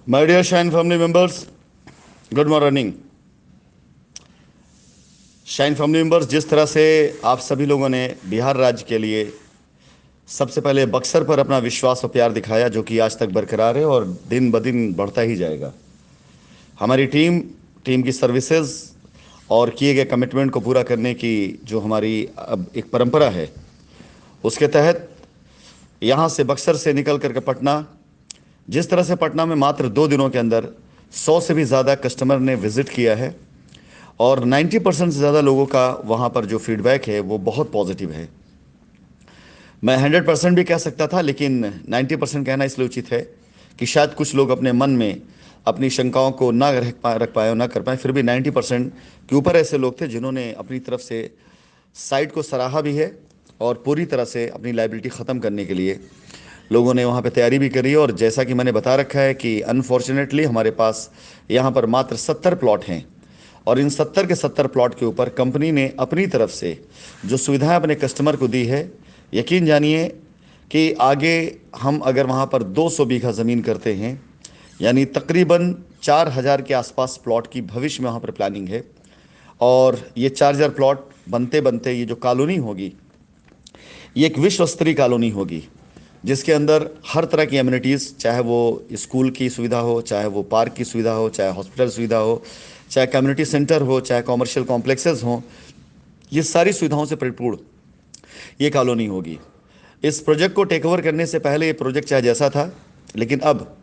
My dear Shine family members, good morning. Shine family members, जिस तरह से आप सभी लोगों ने बिहार राज्य के लिए सबसे पहले बक्सर पर अपना विश्वास और प्यार दिखाया, जो कि आज तक बरकरार है और दिन ब दिन बढ़ता ही जाएगा। हमारी टीम टीम की सर्विसेज और किए गए कमिटमेंट को पूरा करने की जो हमारी अब एक परंपरा है, उसके तहत यहाँ से बक्सर से निकल करके पटना, जिस तरह से पटना में मात्र 2 दिनों के अंदर 100 से भी ज़्यादा कस्टमर ने विज़िट किया है और 90% से ज़्यादा लोगों का वहाँ पर जो फीडबैक है वो बहुत पॉजिटिव है। मैं 100% भी कह सकता था, लेकिन 90% कहना इसलिए उचित है कि शायद कुछ लोग अपने मन में अपनी शंकाओं को ना रख पाए और ना कर पाए। फिर भी 90% के ऊपर ऐसे लोग थे जिन्होंने अपनी तरफ से साइट को सराहा भी है और पूरी तरह से अपनी लाइबिलिटी ख़त्म करने के लिए लोगों ने वहाँ पे तैयारी भी करी। और जैसा कि मैंने बता रखा है कि अनफॉर्चुनेटली हमारे पास यहाँ पर मात्र 70 प्लॉट हैं और इन 70 के 70 प्लॉट के ऊपर कंपनी ने अपनी तरफ से जो सुविधाएं अपने कस्टमर को दी है, यकीन जानिए कि आगे हम अगर वहाँ पर 200 बीघा ज़मीन करते हैं, यानी तकरीबन 4000 के आसपास प्लॉट की भविष्य में वहाँ पर प्लानिंग है। और ये 4000 प्लॉट बनते बनते ये जो कॉलोनी होगी, ये एक विश्व स्तरीय कॉलोनी होगी, जिसके अंदर हर तरह की एमिनिटीज़, चाहे वो स्कूल की सुविधा हो, चाहे वो पार्क की सुविधा हो, चाहे हॉस्पिटल सुविधा हो, चाहे कम्युनिटी सेंटर हो, चाहे कॉमर्शियल कॉम्प्लेक्सेस हों, ये सारी सुविधाओं से परिपूर्ण ये कॉलोनी होगी। इस प्रोजेक्ट को टेक ओवर करने से पहले ये प्रोजेक्ट चाहे जैसा था, लेकिन अब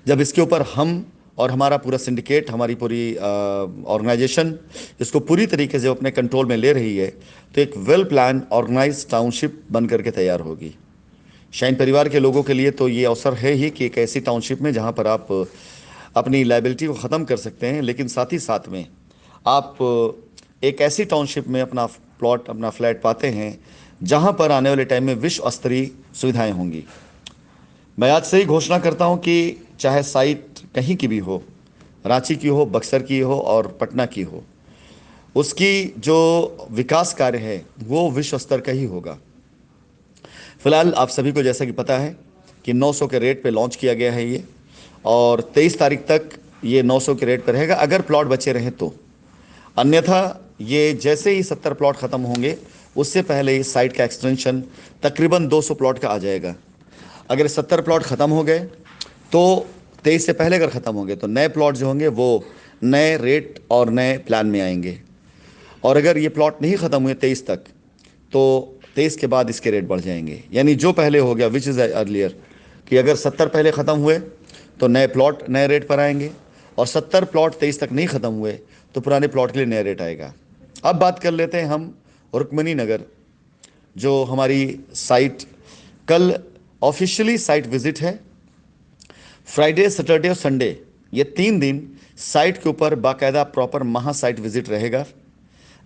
जब इसके ऊपर हम और हमारा पूरा सिंडिकेट, हमारी पूरी ऑर्गेनाइजेशन इसको पूरी तरीके से अपने कंट्रोल में ले रही है, तो एक वेल प्लान ऑर्गेनाइज टाउनशिप बन करके तैयार होगी। शाइन परिवार के लोगों के लिए तो ये अवसर है ही कि एक ऐसी टाउनशिप में जहाँ पर आप अपनी लाइबिलिटी को ख़त्म कर सकते हैं, लेकिन साथ ही साथ में आप एक ऐसी टाउनशिप में अपना प्लॉट, अपना फ्लैट पाते हैं जहाँ पर आने वाले टाइम में विश्व स्तरीय सुविधाएं होंगी। मैं आज से ही घोषणा करता हूँ कि चाहे साइट कहीं की भी हो, रांची की हो, बक्सर की हो और पटना की हो, उसकी जो विकास कार्य है वो विश्व स्तर का ही होगा। फिलहाल आप सभी को जैसा कि पता है कि 900 के रेट पे लॉन्च किया गया है ये, और 23 तारीख तक ये 900 के रेट पर रहेगा अगर प्लॉट बचे रहें तो। अन्यथा ये जैसे ही 70 प्लॉट ख़त्म होंगे, उससे पहले इस साइट का एक्सटेंशन तकरीबन 200 प्लॉट का आ जाएगा। अगर 70 प्लॉट ख़त्म हो गए तो 23 से पहले अगर ख़त्म हो गए तो नए प्लॉट जो होंगे वो नए रेट और नए प्लान में आएंगे। और अगर ये प्लॉट नहीं ख़त्म हुए 23 तक, तो 23 के बाद इसके रेट बढ़ जाएंगे। यानी जो पहले हो गया, विच इज़ अर्लियर, कि अगर 70 पहले ख़त्म हुए तो नए प्लॉट नए रेट पर आएंगे, और 70 प्लॉट 23 तक नहीं ख़त्म हुए तो पुराने प्लॉट के लिए नया रेट आएगा। अब बात कर लेते हैं हम रुक्मणी नगर, जो हमारी साइट कल ऑफिशियली साइट विजिट है। फ्राइडे, सैटरडे और संडे, ये 3 दिन साइट के ऊपर बाकायदा प्रॉपर महा साइट विजिट रहेगा,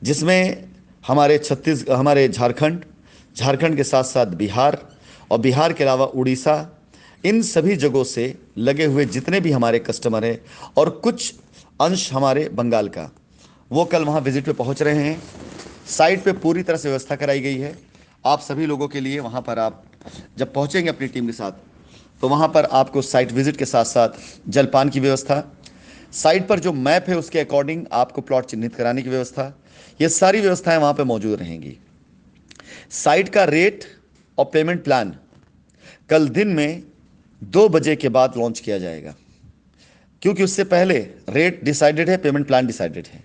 जिसमें हमारे झारखंड के साथ साथ बिहार, और बिहार के अलावा उड़ीसा, इन सभी जगहों से लगे हुए जितने भी हमारे कस्टमर हैं और कुछ अंश हमारे बंगाल का, वो कल वहाँ विजिट पे पहुँच रहे हैं। साइट पे पूरी तरह से व्यवस्था कराई गई है आप सभी लोगों के लिए। वहाँ पर आप जब पहुँचेंगे अपनी टीम के साथ, तो वहाँ पर आपको साइट विजिट के साथ साथ जलपान की व्यवस्था, साइट पर जो मैप है उसके अकॉर्डिंग आपको प्लॉट चिन्हित कराने की व्यवस्था, ये सारी व्यवस्थाएं वहाँ पे मौजूद रहेंगी। साइट का रेट और पेमेंट प्लान कल दिन में 2 बजे के बाद लॉन्च किया जाएगा, क्योंकि उससे पहले रेट डिसाइडेड है, पेमेंट प्लान डिसाइडेड है।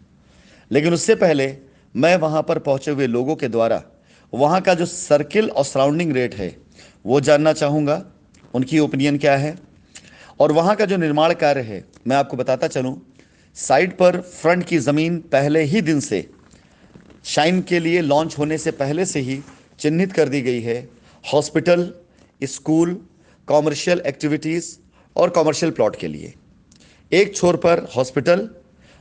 लेकिन उससे पहले मैं वहाँ पर पहुँचे हुए लोगों के द्वारा वहाँ का जो सर्किल और सराउंडिंग रेट है वो जानना चाहूँगा, उनकी ओपिनियन क्या है। और वहाँ का जो निर्माण कार्य है, मैं आपको बताता चलूँ, साइट पर फ्रंट की ज़मीन पहले ही दिन से शाइन के लिए लॉन्च होने से पहले से ही चिन्हित कर दी गई है। हॉस्पिटल, स्कूल, कॉमर्शियल एक्टिविटीज़ और कॉमर्शियल प्लॉट के लिए एक छोर पर हॉस्पिटल,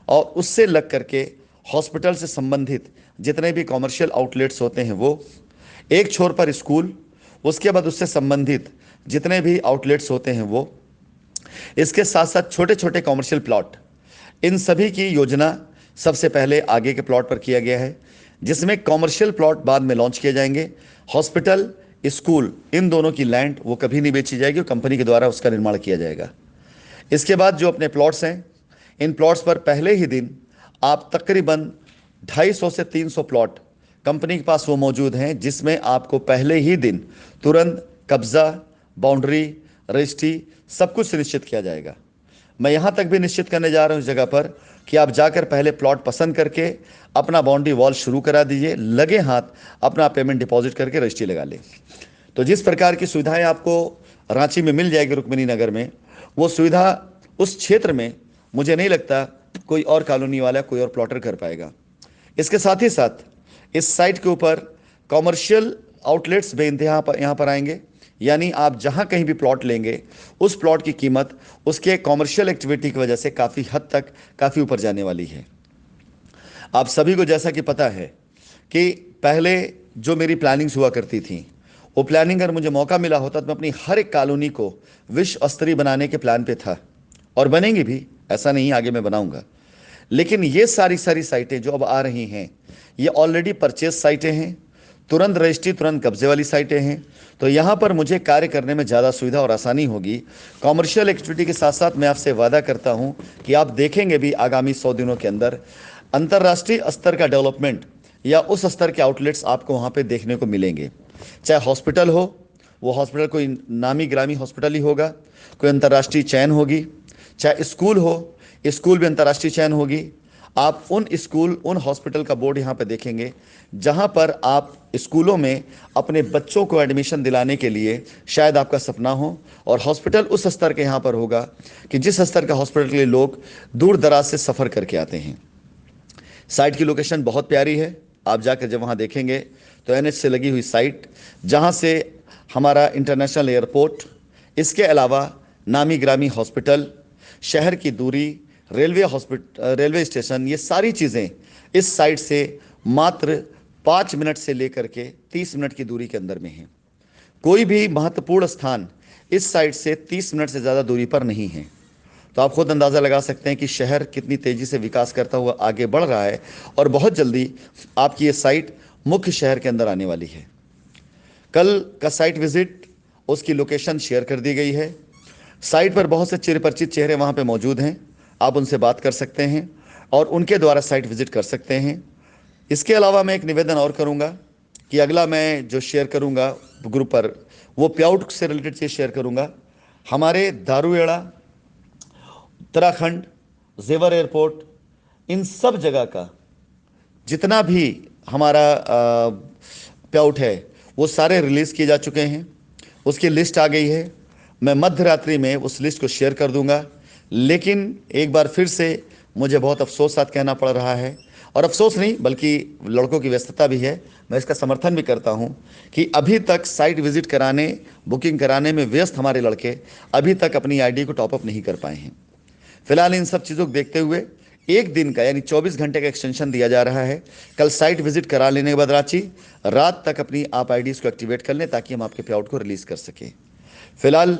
और उससे लग करके हॉस्पिटल से संबंधित जितने भी कॉमर्शियल आउटलेट्स होते हैं वो, एक छोर पर स्कूल, उसके बाद उससे संबंधित जितने भी आउटलेट्स होते हैं वो, इसके साथ साथ छोटे छोटे कॉमर्शियल प्लॉट, इन सभी की योजना सबसे पहले आगे के प्लॉट पर किया गया है, जिसमें कॉमर्शियल प्लॉट बाद में लॉन्च किए जाएंगे। हॉस्पिटल, स्कूल, इन दोनों की लैंड वो कभी नहीं बेची जाएगी और कंपनी के द्वारा उसका निर्माण किया जाएगा। इसके बाद जो अपने प्लॉट्स हैं, इन प्लॉट्स पर पहले ही दिन आप तकरीबन 250 से 300 प्लॉट कंपनी के पास वो मौजूद हैं, जिसमें आपको पहले ही दिन तुरंत कब्जा, बाउंड्री, रजिस्ट्री सब कुछ सुनिश्चित किया जाएगा। मैं यहाँ तक भी निश्चित करने जा रहा हूँ इस जगह पर कि आप जाकर पहले प्लॉट पसंद करके अपना बाउंड्री वॉल शुरू करा दीजिए, लगे हाथ अपना पेमेंट डिपॉजिट करके रजिस्ट्री लगा लें। तो जिस प्रकार की सुविधाएं आपको रांची में मिल जाएगी रुक्मिणी नगर में, वो सुविधा उस क्षेत्र में मुझे नहीं लगता कोई और कॉलोनी वाला, कोई और प्लॉटर कर पाएगा। इसके साथ ही साथ इस साइट के ऊपर कॉमर्शियल आउटलेट्स बेइंतहा यहाँ पर आएंगे, यानी आप जहाँ कहीं भी प्लॉट लेंगे उस प्लॉट की कीमत उसके कॉमर्शियल एक्टिविटी की वजह से काफ़ी हद तक काफ़ी ऊपर जाने वाली है। आप सभी को जैसा कि पता है कि पहले जो मेरी प्लानिंग्स हुआ करती थी, वो प्लानिंग अगर मुझे मौका मिला होता तो मैं अपनी हर एक कॉलोनी को विश्व स्तरीय बनाने के प्लान पे था, और बनेंगी भी, ऐसा नहीं आगे मैं बनाऊंगा। लेकिन ये सारी साइटें जो अब आ रही हैं, ये ऑलरेडी परचेज साइटें हैं, तुरंत रजिस्ट्री, तुरंत कब्जे वाली साइटें हैं। तो यहाँ पर मुझे कार्य करने में ज़्यादा सुविधा और आसानी होगी। कॉमर्शियल एक्टिविटी के साथ साथ मैं आपसे वादा करता हूँ कि आप देखेंगे भी आगामी 100 दिनों के अंदर अंतर्राष्ट्रीय स्तर का डेवलपमेंट या उस स्तर के आउटलेट्स आपको वहाँ पे देखने को मिलेंगे। चाहे हॉस्पिटल हो, वो हॉस्पिटल कोई नामी ग्रामी हॉस्पिटल ही होगा, कोई अंतर्राष्ट्रीय चैन होगी। चाहे स्कूल हो, स्कूल भी अंतर्राष्ट्रीय चैन होगी। आप उन स्कूल, उन हॉस्पिटल का बोर्ड यहाँ पे देखेंगे जहाँ पर आप स्कूलों में अपने बच्चों को एडमिशन दिलाने के लिए शायद आपका सपना हो, और हॉस्पिटल उस स्तर के यहाँ पर होगा कि जिस स्तर का हॉस्पिटल के लिए लोग दूर दराज से सफ़र करके आते हैं। साइट की लोकेशन बहुत प्यारी है। आप जाकर जब वहाँ देखेंगे तो NH से लगी हुई साइट, जहाँ से हमारा इंटरनेशनल एयरपोर्ट, इसके अलावा नामी ग्रामी हॉस्पिटल, शहर की दूरी, रेलवे स्टेशन, ये सारी चीज़ें इस साइट से मात्र 5 मिनट से लेकर के 30 मिनट की दूरी के अंदर में है। कोई भी महत्वपूर्ण स्थान इस साइट से 30 मिनट से ज़्यादा दूरी पर नहीं है। तो आप खुद अंदाज़ा लगा सकते हैं कि शहर कितनी तेज़ी से विकास करता हुआ आगे बढ़ रहा है, और बहुत जल्दी आपकी ये साइट मुख्य शहर के अंदर आने वाली है। कल का साइट विजिट, उसकी लोकेशन शेयर कर दी गई है। साइट पर बहुत से चिरपरिचित चेहरे वहाँ पे मौजूद हैं, आप उनसे बात कर सकते हैं और उनके द्वारा साइट विजिट कर सकते हैं। इसके अलावा मैं एक निवेदन और करूँगा कि अगला मैं जो शेयर करूँगा ग्रुप पर, वो प्याउट से रिलेटेड चीज़ शेयर करूँगा। हमारे दारूएड़ा, उत्तराखंड, जेवर एयरपोर्ट, इन सब जगह का जितना भी हमारा प्याउट है वो सारे रिलीज़ किए जा चुके हैं। उसकी लिस्ट आ गई है। मैं मध्य रात्रि में उस लिस्ट को शेयर कर दूंगा। लेकिन एक बार फिर से मुझे बहुत अफसोस साथ कहना पड़ रहा है, और अफसोस नहीं बल्कि लड़कों की व्यस्तता भी है, मैं इसका समर्थन भी करता हूं कि अभी तक साइट विजिट कराने, बुकिंग कराने में व्यस्त हमारे लड़के अभी तक अपनी आईडी को टॉपअप नहीं कर पाए हैं। फिलहाल इन सब चीज़ों को देखते हुए एक दिन का यानी 24 घंटे का एक्सटेंशन दिया जा रहा है। कल साइट विजिट करा लेने के बाद रांची रात तक अपनी आप आईडीज़ को एक्टिवेट कर लें ताकि हम आपके पेआउट को रिलीज़ कर सकें। फिलहाल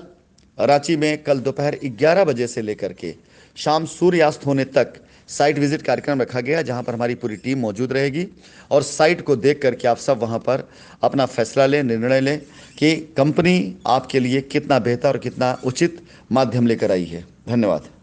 रांची में कल दोपहर 11 बजे से लेकर के शाम सूर्यास्त होने तक साइट विजिट कार्यक्रम रखा गया, जहां पर हमारी पूरी टीम मौजूद रहेगी और साइट को देख करके आप सब वहां पर अपना फैसला लें, निर्णय लें कि कंपनी आपके लिए कितना बेहतर और कितना उचित माध्यम लेकर आई है। धन्यवाद।